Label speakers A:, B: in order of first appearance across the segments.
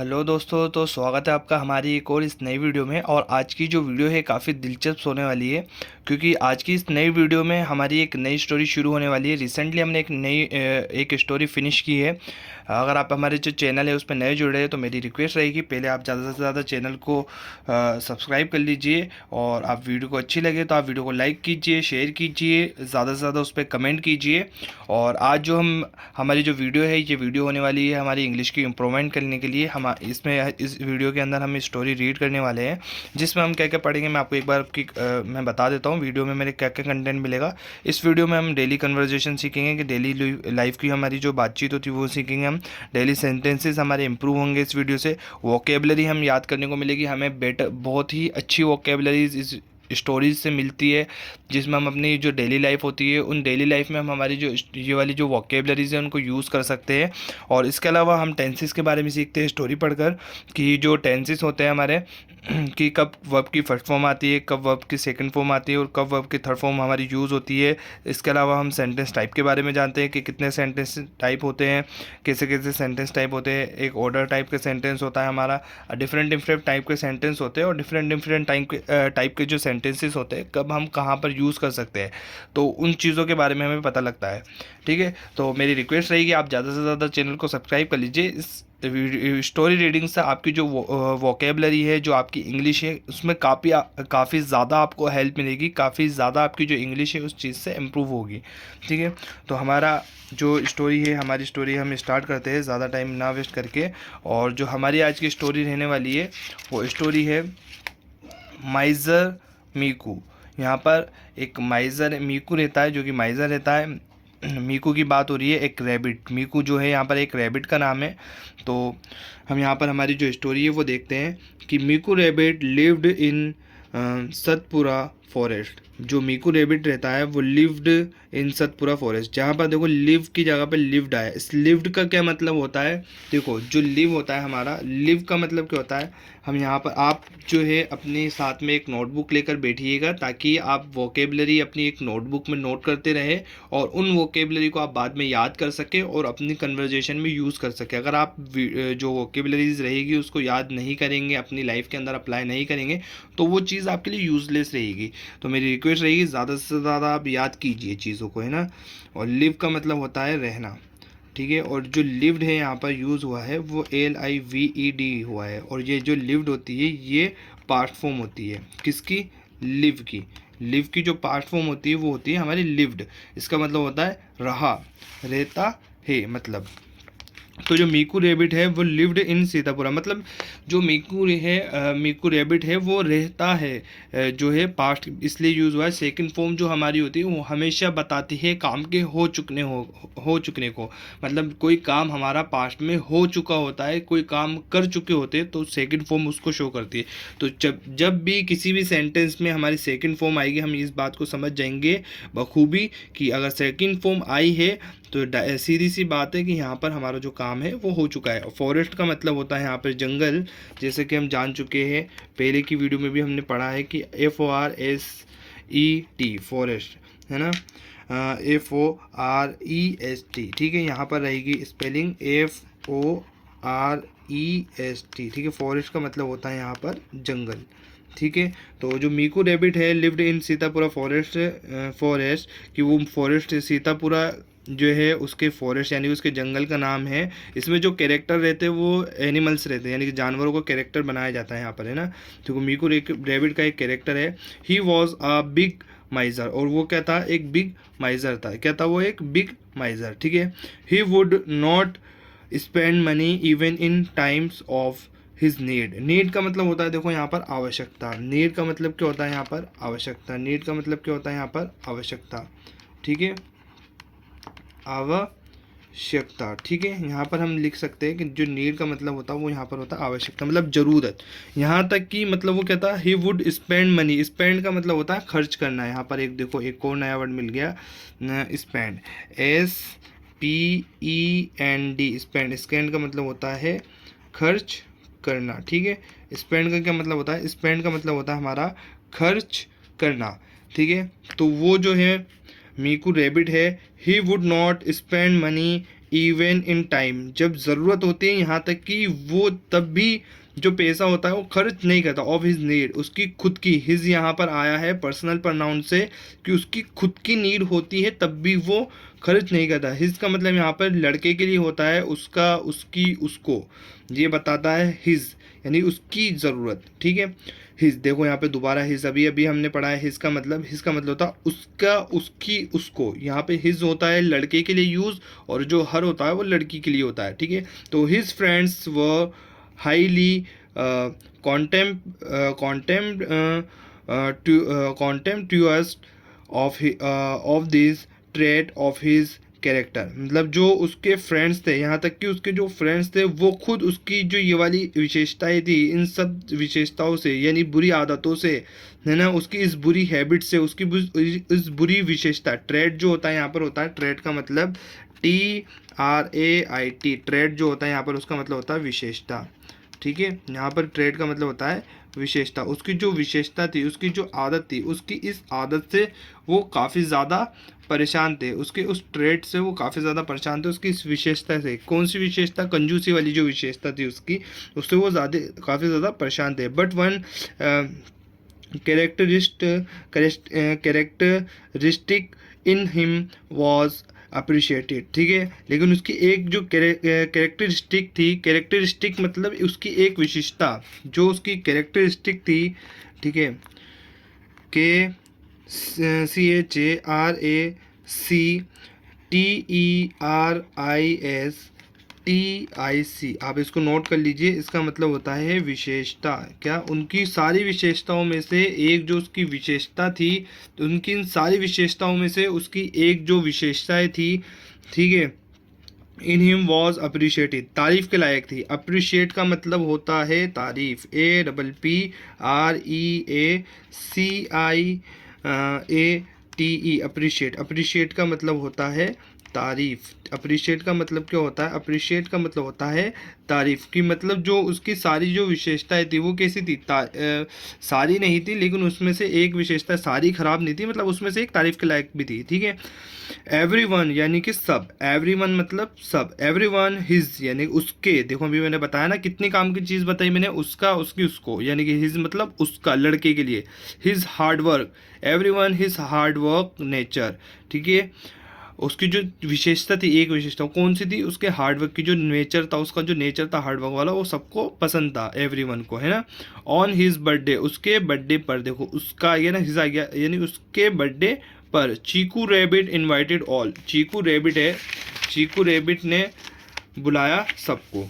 A: Hello दोस्तों, तो स्वागत है आपका हमारी एक और इस नई वीडियो में। और आज की जो वीडियो है काफ़ी दिलचस्प होने वाली है, क्योंकि आज की इस नई वीडियो में हमारी एक नई स्टोरी शुरू होने वाली है। रिसेंटली हमने एक स्टोरी फिनिश की है। अगर आप हमारे जो चैनल है उस पर नए जुड़े हैं तो मेरी रिक्वेस्ट रहेगी, पहले आप ज़्यादा से ज़्यादा चैनल को सब्सक्राइब कर लीजिए। और आप वीडियो को अच्छी लगे तो आप वीडियो को लाइक कीजिए, शेयर कीजिए, ज़्यादा से ज़्यादा उस पर कमेंट कीजिए। और आज जो हमारी जो वीडियो है, ये वीडियो होने वाली है हमारी इंग्लिश की इम्प्रूवमेंट करने के लिए। हम इस वीडियो के अंदर हम स्टोरी रीड करने वाले हैं, जिसमें हम क्या क्या पढ़ेंगे मैं आपको एक बार मैं बता देता हूँ वीडियो में मेरे क्या क्या कंटेंट मिलेगा। इस वीडियो में हम डेली कन्वर्जेशन सीखेंगे कि डेली लाइफ की हमारी जो बातचीत होती है वो सीखेंगे हम। डेली सेंटेंसेस हमारे इंप्रूव होंगे इस वीडियो से। वोकेबलरी हम याद करने को मिलेगी हमें, बेटर बहुत ही अच्छी वोकेबलरीज इस स्टोरीज से मिलती है, जिसमें हम अपनी जो डेली लाइफ होती है उन डेली लाइफ में हम हमारी जो ये वाली जो वोकेबलरीज है उनको यूज़ कर सकते हैं। और इसके अलावा हम टेंसेस के बारे में सीखते हैं स्टोरी पढ़कर, कि जो टेंसेस होते हैं हमारे कि कब वर्ब की फर्स्ट फॉर्म आती है, कब वर्ब की सेकंड फॉर्म आती है और कब वर्ब की थर्ड फॉर्म हमारी यूज़ होती है। इसके अलावा हम सेंटेंस टाइप के बारे में जानते हैं कि कितने सेंटेंस टाइप होते हैं, कैसे कैसे सेंटेंस टाइप होते हैं। एक ऑर्डर टाइप के सेंटेंस होता है हमारा, डिफरेंट डिफरेंट टाइप के सेंटेंस होते हैं, और डिफरेंट डिफरेंट टाइप के जो सेंटेंसेस होते हैं कब हम कहाँ पर यूज़ कर सकते हैं, तो उन चीज़ों के बारे में हमें पता लगता है। ठीक है, तो मेरी रिक्वेस्ट रहेगी आप ज़्यादा से ज़्यादा चैनल को सब्सक्राइब कर लीजिए। इस स्टोरी रीडिंग से आपकी जो वोकेबलरी है, जो आपकी इंग्लिश है, उसमें काफ़ी ज़्यादा आपको हेल्प मिलेगी, काफ़ी ज़्यादा आपकी जो इंग्लिश है उस चीज़ से इम्प्रूव होगी। ठीक है, तो हमारी स्टोरी हम स्टार्ट करते हैं ज़्यादा टाइम ना वेस्ट करके। और जो हमारी आज की स्टोरी रहने वाली है वो स्टोरी है माइज़र मीकू। यहाँ पर एक माइज़र मीकू रहता है, जो कि माइज़र रहता है। मीकू की बात हो रही है, एक रैबिट। मीकू जो है यहाँ पर एक रैबिट का नाम है। तो हम यहाँ पर हमारी जो स्टोरी है वो देखते हैं कि Meeku rabbit lived in Satpura forest. जो मीकू रैबिट रहता है वो लिव्ड इन सतपुरा फॉरेस्ट। जहाँ पर देखो लिव की जगह पे लिव्ड आया। इस लिव्ड का क्या मतलब होता है, देखो जो लिव होता है हमारा, लिव का मतलब क्या होता है, हम यहाँ पर आप जो है अपने साथ में एक नोटबुक लेकर बैठिएगा, ताकि आप वोकेबलरी अपनी एक नोटबुक में नोट करते रहे और उन वोकेबलरी को आप बाद में याद कर सके और अपनी कन्वर्जेशन में यूज़ कर सके। अगर आप जो वोकेबलरीज रहेगी उसको याद नहीं करेंगे, अपनी लाइफ के अंदर अप्लाई नहीं करेंगे, तो वो चीज़ आपके लिए यूज़लेस रहेगी। तो मेरी रिक्वेस्ट रहेगी ज़्यादा से ज़्यादा आप याद कीजिए चीज़ों को, है ना। और लिव का मतलब होता है रहना। ठीक है, और जो लिव्ड है यहाँ पर यूज़ हुआ है वो LIVED हुआ है। और ये जो लिव्ड होती है ये पास्ट फॉर्म होती है किसकी, लिव की। लिव की जो पास्ट फॉर्म होती है वो होती है हमारी लिव्ड। इसका मतलब होता है रहा, रहता है मतलब। तो जो मीकू रैबिट है वो लिव्ड इन सीतापुरा, मतलब जो मीकू रैबिट है वो रहता है, जो है पास्ट इसलिए यूज़ हुआ है। सेकंड फॉर्म जो हमारी होती है वो हमेशा बताती है काम के हो चुकने को। मतलब कोई काम हमारा पास्ट में हो चुका होता है, कोई काम कर चुके होते हैं, तो सेकंड फॉर्म उसको शो करती है। तो जब भी किसी भी सेंटेंस में हमारी सेकंड फॉर्म आएगी, हम इस बात को समझ जाएंगे बखूबी कि अगर सेकंड फॉर्म आई है तो सीधी सी बात है कि यहाँ पर हमारा जो काम है वो हो चुका है। फॉरेस्ट का मतलब होता है यहाँ पर जंगल, जैसे कि हम जान चुके हैं, पहले की वीडियो में भी हमने पढ़ा है कि FOREST फॉरेस्ट, है ना, FOREST। ठीक है, यहाँ पर रहेगी स्पेलिंग FOREST। ठीक है, फॉरेस्ट का मतलब होता है यहाँ पर जंगल। ठीक है, तो जो मीकू रैबिट है लिव्ड इन सीतापुरा फॉरेस्ट कि वो फॉरेस्ट सीतापुरा जो है उसके फॉरेस्ट यानी उसके जंगल का नाम है। इसमें जो कैरेक्टर रहते हैं वो एनिमल्स रहते हैं, यानी कि जानवरों को कैरेक्टर बनाया जाता है यहाँ पर, है ना। तो मीकू रैबिट का एक कैरेक्टर है। ही वॉज अ बिग माइजर, और वो क्या था, एक बिग माइजर था। क्या था वो, एक बिग माइजर। ठीक है, he would not spend money even in times of his need का मतलब होता है, देखो यहाँ पर आवश्यकता। नीड का मतलब क्या होता है यहाँ पर, आवश्यकता। नीड का मतलब क्या होता है यहाँ पर, आवश्यकता। ठीक है, आवश्यकता। ठीक है, यहाँ पर हम लिख सकते हैं कि जो नीड का मतलब होता है वो यहाँ पर होता है आवश्यकता, मतलब ज़रूरत। यहाँ तक कि मतलब वो क्या था, he would spend money. Spend का मतलब होता है खर्च करना। यहाँ पर एक देखो एक और नया वर्ड मिल गया, स्पेंड, SPEND, स्पेंड। स्पेंड का मतलब होता है खर्च करना। ठीक है, स्पेंड का क्या मतलब होता है, स्पेंड का मतलब होता है हमारा खर्च करना। ठीक है, तो वो जो है मीकू रैबिट है, he would not spend money even in time, जब ज़रूरत होती है यहाँ तक कि वो तब भी जो पैसा होता है वो खर्च नहीं करता। ऑफ हिज नीड, उसकी खुद की, हिज यहाँ पर आया है पर्सनल प्रोनाउन से कि उसकी खुद की नीड होती है तब भी वो खर्च नहीं करता। हिज का मतलब यहाँ पर लड़के के लिए होता है, उसका, उसकी, उसको, ये बताता है हिज यानी उसकी ज़रूरत। ठीक है, हिज देखो यहाँ पे दोबारा हिज, अभी अभी हमने पढ़ा है हिज का मतलब, हिज का मतलब होता है उसका, उसकी, उसको। यहाँ पे हिज होता है लड़के के लिए यूज़, और जो हर होता है वो लड़की के लिए होता है। ठीक है, तो हिज फ्रेंड्स व highly contemptuous of this trait of his character. मतलब जो उसके फ्रेंड्स थे, यहाँ तक कि उसके जो फ्रेंड्स थे वो खुद उसकी जो ये वाली विशेषताएं थी, इन सब विशेषताओं से यानी बुरी आदतों से, है ना, उसकी इस बुरी हैबिट से, उसकी इस बुरी विशेषता, ट्रेट जो होता है यहाँ पर होता है, ट्रेट का मतलब TRAIT, ट्रेट जो होता है यहाँ पर उसका मतलब होता है विशेषता। ठीक है, यहाँ पर ट्रेड का मतलब होता है विशेषता। उसकी जो विशेषता थी, उसकी जो आदत थी, उसकी इस आदत से वो काफ़ी ज़्यादा परेशान थे, उसके उस ट्रेड से वो काफ़ी ज़्यादा परेशान थे, उसकी इस विशेषता से। कौन सी विशेषता? कंजूसी वाली जो विशेषता थी उसकी, उससे वो काफ़ी ज़्यादा परेशान थे। But one characteristic in him was appreciated. ठीक है, लेकिन उसकी एक जो कैरेक्टरिस्टिक थी, कैरेक्टरिस्टिक मतलब उसकी एक विशेषता, जो उसकी कैरेक्टरिस्टिक थी, ठीक है, CHARACTERISTIC, आप इसको नोट कर लीजिए। इसका मतलब होता है विशेषता। क्या? उनकी सारी विशेषताओं में से एक जो उसकी विशेषता थी, तो उनकी इन सारी विशेषताओं में से उसकी एक जो विशेषताएं थी, ठीक है, इन हिम वॉज अप्रिशिएटेड, तारीफ के लायक थी। अप्रिशिएट का मतलब होता है तारीफ, APPREACIATE, अप्रिशिएट। अप्रिशिएट का मतलब होता है तारीफ। अप्रिशिएट का मतलब क्या होता है? अप्रिशिएट का मतलब होता है तारीफ की। मतलब जो उसकी सारी जो विशेषताएं थी वो कैसी थी? सारी नहीं थी, लेकिन उसमें से एक विशेषता, सारी खराब नहीं थी, मतलब उसमें से एक तारीफ के लायक भी थी। ठीक है, एवरीवन यानी कि सब, एवरीवन मतलब सब, एवरीवन हिज यानी उसके। देखो अभी मैंने बताया ना कितनी काम की चीज़ बताई मैंने, उसका, उसकी, उसको, यानी कि हिज मतलब उसका, लड़के के लिए। His hard work, everyone his hard work nature. ठीक है, उसकी जो विशेषता थी, एक विशेषता कौन सी थी? उसके हार्डवर्क की जो नेचर था, उसका जो नेचर था हार्डवर्क वाला, वो सबको पसंद था, एवरीवन को, है ना। ऑन हिज बर्थडे, उसके बर्थडे पर, देखो उसका ये ना हिज आ गया, यानी उसके बर्थडे पर, चीकू रैबिट इनवाइटेड ऑल। चीकू रैबिट है, चीकू रैबिट ने बुलाया सबको।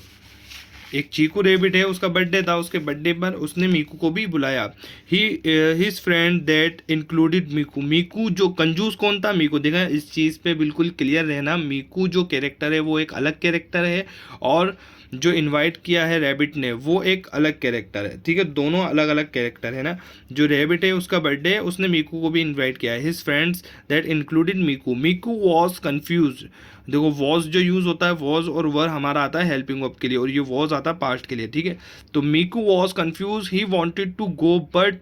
A: एक चीकू रैबिट है, उसका बर्थडे था, उसके बर्थडे पर उसने मीकू को भी बुलाया। His friend that included Meeku. Meeku जो कंजूस कौन था? मीकू। देखा, इस चीज़ पे बिल्कुल क्लियर रहना, मीकू जो कैरेक्टर है वो एक अलग कैरेक्टर है, और जो इनवाइट किया है रैबिट ने वो एक अलग कैरेक्टर है। ठीक है, दोनों अलग अलग कैरेक्टर है ना। जो रैबिट है उसका बर्थडे है, उसने मीकू को भी इनवाइट किया है। His friends that included Meeku. Meeku was confuse. देखो वॉज जो यूज़ होता है, वॉज और वर हमारा आता है हेल्पिंग वर्ब के लिए, और ये वॉज आता है पास्ट के लिए। ठीक है, तो Meeku was confuse, he wanted to go but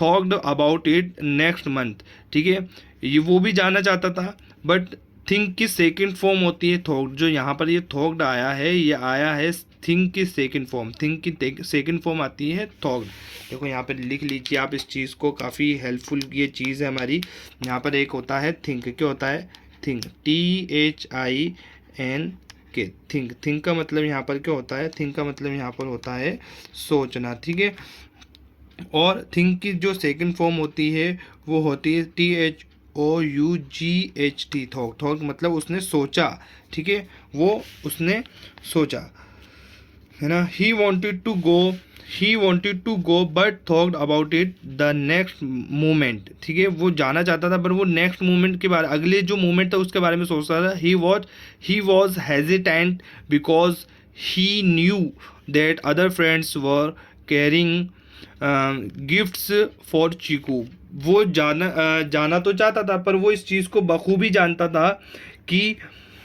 A: थॉक्ड अबाउट इट नेक्स्ट मंथ। ठीक है, ये वो भी जाना चाहता था, बट थिंक की सेकंड फॉर्म होती है थॉक्ड। जो यहाँ पर ये थॉक्ड आया है, ये आया है थिंक की सेकंड फॉर्म। थिंक की सेकंड फॉर्म आती है थॉक्ड। देखो यहाँ पर लिख लीजिए आप इस चीज़ को, काफ़ी हेल्पफुल ये चीज़ है हमारी। यहाँ पर एक होता है थिंक, क्या होता है? Think, THINK, think. थिंक का मतलब यहाँ पर क्या होता है? थिंक का मतलब यहाँ पर होता है सोचना। ठीक है, और थिंक की जो सेकंड फॉर्म होती है वो होती है THOUGHT, थॉक। थॉक मतलब उसने सोचा। ठीक है, वो उसने सोचा, है ना। He wanted to go but थॉक्ड about it the next moment. ठीक है, वो जाना चाहता था पर वो नेक्स्ट मोमेंट के बारे, अगले जो मोमेंट था उसके बारे में सोचता था। He was hesitant because he knew that other friends were carrying gifts for Cheeku. वो जाना तो चाहता था, पर वो इस चीज़ को बखूबी जानता था कि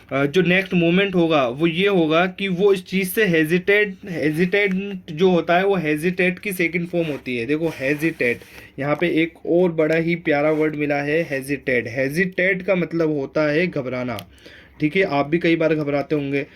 A: जो नेक्स्ट मोमेंट होगा वो ये होगा कि वो इस चीज़ से हेजिटेट जो होता है वो हेजिटेट की सेकंड फॉर्म होती है। देखो हेजिटेट, यहाँ पे एक और बड़ा ही प्यारा वर्ड मिला है, हेजिटेट। हेजिटेट का मतलब होता है घबराना। ठीक है, आप भी कई बार घबराते होंगे,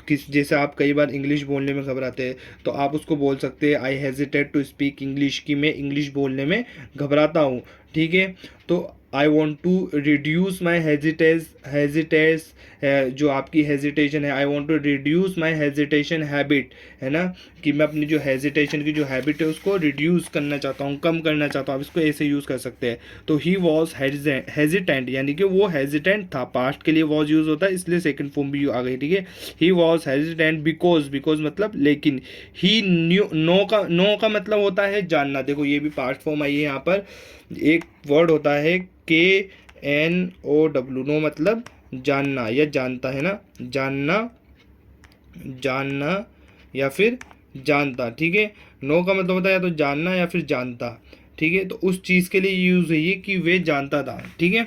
A: किस जैसे आप कई बार इंग्लिश बोलने में घबराते हैं, तो आप उसको बोल सकते हैं आई हेजिटेट टू स्पीक इंग्लिश, कि मैं इंग्लिश बोलने में घबराता हूँ। ठीक है, तो I want to reduce my hesitance जो आपकी हेजिटेशन है, I want to reduce my hesitation habit, है ना, कि मैं अपनी जो हेजिटेशन की जो हैबिट है उसको रिड्यूस करना चाहता हूँ, कम करना चाहता हूँ। आप इसको ऐसे यूज़ कर सकते हैं। तो ही वॉज हेजिटेंट, यानी कि वो हेजिटेंट था, पास्ट के लिए वॉज यूज़ होता है, इसलिए सेकंड फॉर्म भी आ गई। ठीक है, ही वॉज हेजिटेंट बिकॉज मतलब लेकिन, ही न्यू, नो का मतलब होता है जानना। देखो ये भी पास्ट फॉर्म आई है यहाँ पर। एक वर्ड होता है KNOW, नो मतलब जानना या जानता, है ना, जानना या फिर जानता। ठीक है, नो का मतलब होता है या तो जानना या फिर जानता। ठीक है, तो उस चीज़ के लिए यूज़ है ये कि वे जानता था। ठीक है,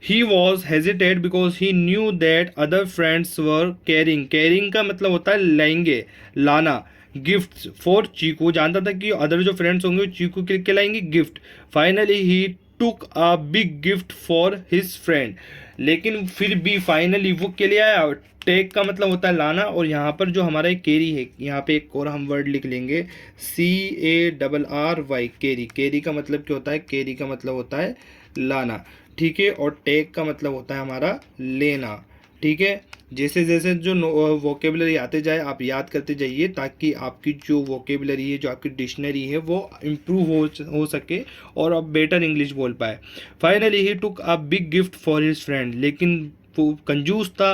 A: he was hesitate because he knew that other friends were carrying का मतलब होता है लाएंगे, लाना, गिफ्ट फॉर चीकू। जानता था कि अदर जो फ्रेंड्स होंगे चीकू के लिए लाएंगे gift. Finally he took a big gift for his friend, लेकिन फिर भी फाइनली वो के लिए आया। टेक का मतलब होता है लाना, और यहाँ पर जो हमारा एक कैरी है, यहाँ पे एक और हम वर्ड लिख लेंगे CARRY, कैरी। कैरी का मतलब क्या होता है? कैरी का मतलब होता है लाना। ठीक है, और टेक का मतलब होता है हमारा लेना। ठीक है, जैसे जैसे जो वोकेबलरी आते जाए आप याद करते जाइए, ताकि आपकी जो वोकेबलरी है, जो आपकी डिक्शनरी है, वो इम्प्रूव हो सके और आप बेटर इंग्लिश बोल पाए। Finally he took a big gift for his friend, लेकिन वो कंजूस था,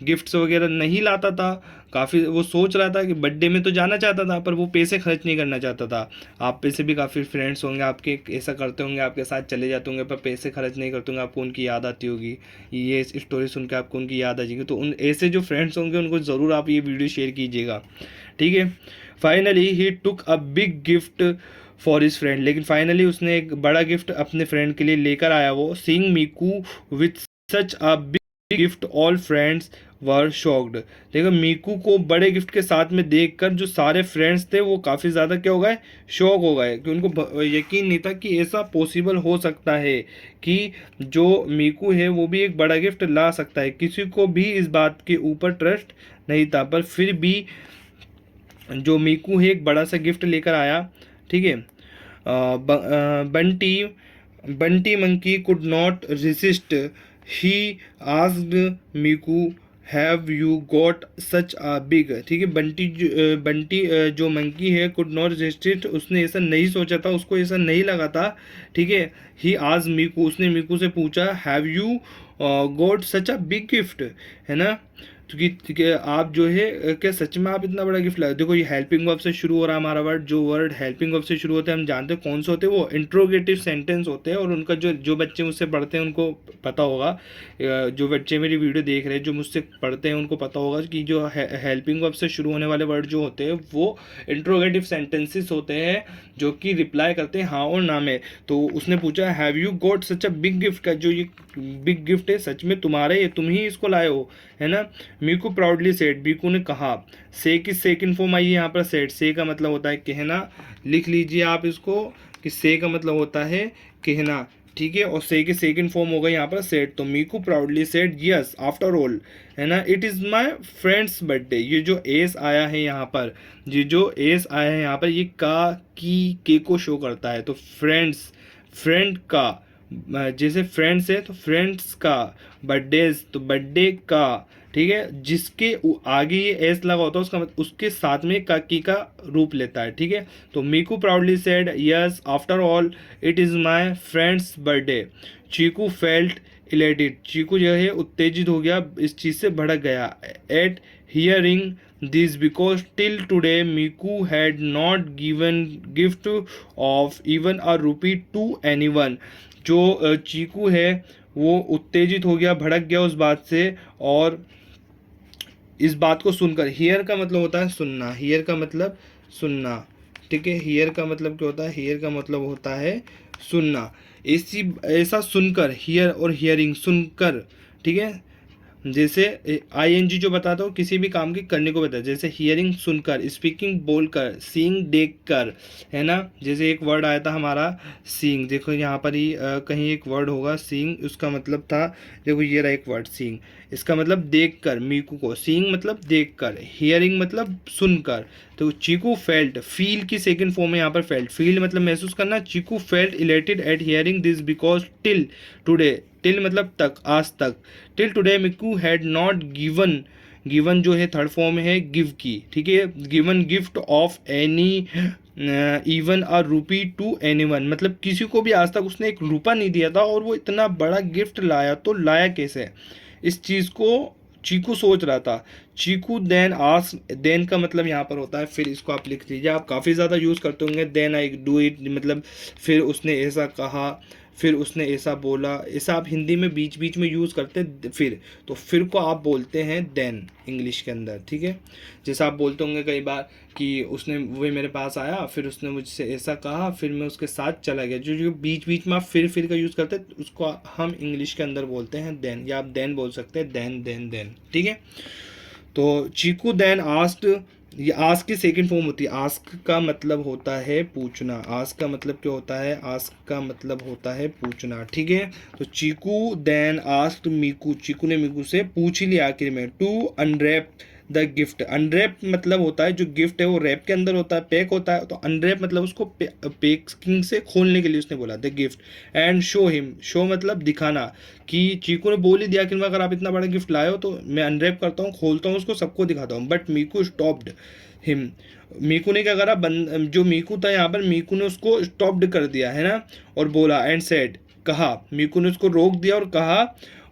A: गिफ्ट्स वगैरह नहीं लाता था। काफ़ी वो सोच रहा था कि बर्थडे में तो जाना चाहता था, पर वो पैसे खर्च नहीं करना चाहता था। आप पे से भी काफ़ी फ्रेंड्स होंगे आपके, ऐसा करते होंगे, आपके साथ चले जाते होंगे पर पैसे खर्च नहीं करते होंगे, आपको उनकी याद आती होगी। ये स्टोरी सुन के आपको उनकी याद आ जाएगी। तो उन ऐसे जो फ्रेंड्स होंगे उनको ज़रूर आप ये वीडियो शेयर कीजिएगा। ठीक है, finally he took a big gift for his friend, लेकिन फाइनली उसने एक बड़ा गिफ्ट अपने फ्रेंड के लिए लेकर आया। वो seeing Meeku with such a big gift all friends were shocked. देखो मीकू को बड़े गिफ्ट के साथ में देखकर जो सारे फ्रेंड्स थे वो काफ़ी ज़्यादा क्या हो गए, शॉक हो गए, कि उनको यकीन नहीं था कि ऐसा पॉसिबल हो सकता है कि जो मीकू है वो भी एक बड़ा गिफ्ट ला सकता है। किसी को भी इस बात के ऊपर ट्रस्ट नहीं था, पर फिर भी जो मीकू है एक बड़ा सा गिफ्ट लेकर आया। ठीक है, Bunty Bunty monkey could not resist, he asked Meeku have you got such a big. ठीक है, बंटी जो मंकी है कुड नॉट रेसिस्ट, उसने ऐसा नहीं सोचा था, उसको ऐसा नहीं लगा था। ठीक है, ही आज मीकू, उसने मीकू से पूछा have you got such a big gift, है ना, क्योंकि आप जो है क्या सच में आप इतना बड़ा गिफ्ट लाए। देखो ये हेल्पिंग वर्ब से शुरू हो रहा है हमारा वर्ड। जो वर्ड हेल्पिंग वर्ब से शुरू होते हैं हम जानते हैं कौन से होते हैं, वो इंट्रोगेटिव सेंटेंस होते हैं। और उनका जो बच्चे मुझसे पढ़ते हैं उनको पता होगा, जो बच्चे मेरी वीडियो देख रहे हैं जो मुझसे पढ़ते हैं उनको पता होगा कि जो हेल्पिंग वर्ब से शुरू होने वाले वर्ड जो होते हैं वो इंट्रोगेटिव सेंटेंसेस होते हैं, जो कि रिप्लाई करते हैं हाँ और ना में। तो उसने पूछा have you got such a big gift, का जो ये बिग गिफ्ट है सच में तुम्हारा, ये तुम ही इसको लाए हो, है ना। मीकू प्राउडली सेड, बीकू ने कहा। से की सेकंड फॉर्म आई है यहाँ पर सेड। से का मतलब होता है कहना, लिख लीजिए आप इसको कि से का मतलब होता है कहना। ठीक है, और से की सेकंड फॉर्म होगा यहाँ पर सेड। तो Meeku proudly said yes after all, है ना, it is my friend's birthday. ये जो एस आया है यहाँ पर, ये जो एस आया है यहाँ पर, ये का की के को शो करता है। तो फ्रेंड्स, फ्रेंड का, जैसे फ्रेंड्स है तो फ्रेंड्स का, बर्थडेज तो बर्थडे का। ठीक है, जिसके आगे ये एस लगा होता है उसका उसके साथ में काकी का रूप लेता है। ठीक है, तो Meeku proudly said yes after all it is my friend's birthday. Cheeku felt elated, Cheeku जो है उत्तेजित हो गया, इस चीज़ से भड़क गया। At hearing this because till today Meeku had not given gift of even a rupee to anyone. जो चीकू है वो उत्तेजित हो गया, भड़क गया उस बात से, और इस बात को सुनकर, हियर का मतलब होता है सुनना, हियर का मतलब सुनना। ठीक है, हियर का मतलब क्या होता है, हियर का मतलब होता है सुनना। ऐसा सुनकर, हियर और हियरिंग सुनकर, ठीक है, जैसे आईएनजी जो बताता हूँ किसी भी काम के करने को बताता है, जैसे हियरिंग सुनकर, स्पीकिंग बोलकर, सीइंग देखकर, है ना। जैसे एक वर्ड आया था हमारा सीइंग, देखो यहाँ पर ही कहीं एक वर्ड होगा सीइंग, उसका मतलब था, देखो ये रहा एक वर्ड सीइंग, इसका मतलब देखकर, मीकू को सीइंग मतलब देखकर, हियरिंग मतलब सुनकर। तो चीकू फेल्ट, फील की सेकंड फॉर्म है यहाँ पर फेल्ट, फील मतलब महसूस करना। Cheeku felt elated at hearing this because till today, till मतलब तक, आज तक, till today Miku had not given, given जो है थर्ड फॉर्म है गिव की, ठीक है, given gift of any even a rupee to anyone, मतलब किसी को भी आज तक उसने एक रुपया नहीं दिया था और वो इतना बड़ा गिफ्ट लाया, तो लाया कैसे, इस चीज़ को चीकू सोच रहा था। चीकू देन आस्क, देन का मतलब यहाँ पर होता है फिर, इसको आप लिख लीजिए, आप काफ़ी ज़्यादा यूज़ करते होंगे, देन आई डू इट मतलब फिर उसने ऐसा कहा, फिर उसने ऐसा बोला, ऐसा आप हिंदी में बीच बीच में यूज़ करते हैं फिर, तो फिर को आप बोलते हैं देन इंग्लिश के अंदर, ठीक है। जैसा आप बोलते होंगे कई बार कि उसने, वही मेरे पास आया, फिर उसने मुझसे ऐसा कहा, फिर मैं उसके साथ चला गया, जो जो बीच बीच में आप फिर का यूज़ करते हैं उसको हम इंग्लिश के अंदर बोलते हैं देन, या आप देन बोल सकते हैं, देन देन देन, ठीक है। तो चीकू देन आस्क्ड, ये आस्क की सेकंड फॉर्म होती है, आस्क का मतलब होता है पूछना, आस्क का मतलब क्या होता है, आस्क का मतलब होता है पूछना, ठीक है। तो चीकू देन आस्क्ड मीकू, चीकू ने मीकू से पूछ ही लिया आखिर में, to unwrap the gift, unwrap मतलब होता है जो गिफ्ट है वो रैप के अंदर होता है, पैक होता है, तो अनरैप मतलब उसको पैकिंग से खोलने के लिए उसने बोला the gift, and show him, show मतलब दिखाना, कि चीकू ने बोल ही दिया कि अगर आप इतना बड़ा गिफ्ट लाए हो तो मैं अनरैप करता हूँ, खोलता हूँ उसको, सबको दिखाता हूँ, बट मीकू स्टॉप्ड हिम, मीकू ने क्या करा, जो मीकू था यहाँ पर, मीकू ने उसको स्टॉप्ड कर दिया, है ना, और बोला एंड सेड, कहा, मीकू ने उसको रोक दिया और कहा,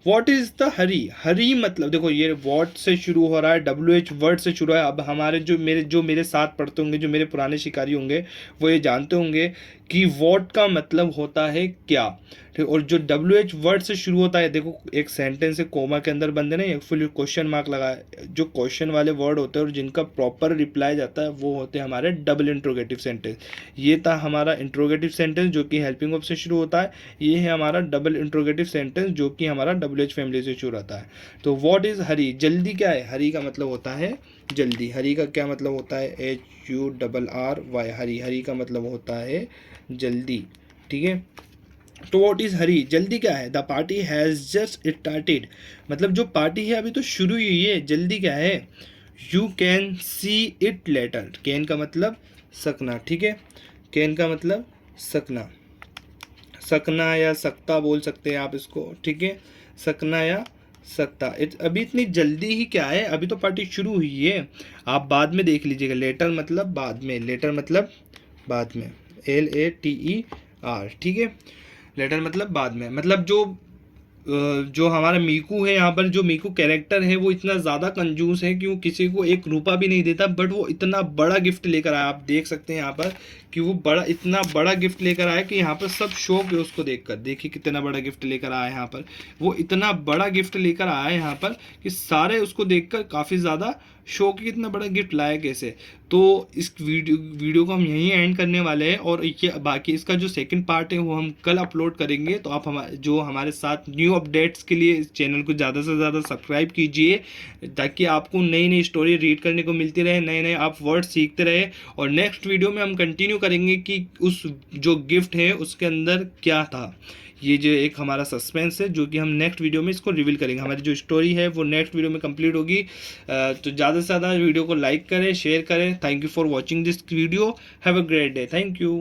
A: वॉट इज़ द हरी, हरी मतलब देखो ये वॉट से शुरू हो रहा है, WH वर्ड से शुरू है। अब हमारे जो मेरे साथ पढ़ते होंगे, जो मेरे पुराने शिकारी होंगे, वो ये जानते होंगे कि वॉट का मतलब होता है क्या, ठीक। और जो WH वर्ड से शुरू होता है, देखो एक सेंटेंस है कोमा के अंदर बंदे ने एक फुल क्वेश्चन मार्क लगाया, जो क्वेश्चन वाले वर्ड होते हैं और जिनका प्रॉपर रिप्लाई जाता है वो होते हैं हमारे डबल इंट्रोगेटिव सेंटेंस। ये था हमारा इंट्रोगेटिव सेंटेंस जो कि हेल्पिंग वर्ब से शुरू होता है, ये है हमारा डबल इंट्रोगेटिव सेंटेंस जो कि हमारा WH फैमिली से शुरू होता है। तो व्हाट इज़ हरी, जल्दी क्या है, हरी का मतलब होता है जल्दी, हरी का क्या मतलब होता है, HURRY, हरी, हरी का मतलब होता है जल्दी, ठीक है। तो व्हाट इज़ हरी, जल्दी क्या है, the party has just started, मतलब जो पार्टी है अभी तो शुरू ही हुई है, जल्दी क्या है, you can see it later, can का मतलब सकना, ठीक है, कैन का मतलब सकना, सकना या सकता बोल सकते हैं आप इसको, ठीक है, सकना या सकता। अभी इतनी जल्दी ही क्या है, अभी तो पार्टी शुरू हुई है, आप बाद में देख लीजिएगा, लेटर मतलब बाद में, लेटर मतलब बाद में, LATER, ठीक है, लेटर मतलब बाद में, मतलब जो हमारा मीकू है यहाँ पर, जो मीकू कैरेक्टर है वो इतना ज़्यादा कंजूस है कि वो किसी को एक रुपया भी नहीं देता, बट वो इतना बड़ा गिफ्ट लेकर आया, आप देख सकते हैं यहाँ पर कि वो बड़ा, इतना बड़ा गिफ्ट लेकर आया कि यहाँ पर सब शौक है उसको देखकर, देखिए कितना बड़ा गिफ्ट लेकर आया यहाँ पर, वो इतना बड़ा गिफ्ट लेकर आया है यहाँ पर कि सारे उसको देखकर काफ़ी ज़्यादा शौक, कितना बड़ा गिफ्ट लाया कैसे। तो इस वीडियो को हम यहीं एंड करने वाले हैं, और ये बाकी इसका जो सेकंड पार्ट है वो हम कल अपलोड करेंगे। तो आप जो हमारे साथ न्यू अपडेट्स के लिए इस चैनल को ज़्यादा से ज़्यादा सब्सक्राइब कीजिए, ताकि आपको नई नई स्टोरी रीड करने को मिलती रहे, नए नए आप वर्ड सीखते रहे। और नेक्स्ट वीडियो में हम कंटिन्यू करेंगे कि उस जो गिफ्ट है उसके अंदर क्या था, ये जो एक हमारा सस्पेंस है जो कि हम नेक्स्ट वीडियो में इसको रिवील करेंगे, हमारी जो स्टोरी है वो नेक्स्ट वीडियो में कंप्लीट होगी। तो ज़्यादा से ज़्यादा वीडियो को लाइक करें, शेयर करें। Thank you for watching this video, have a great day, thank you.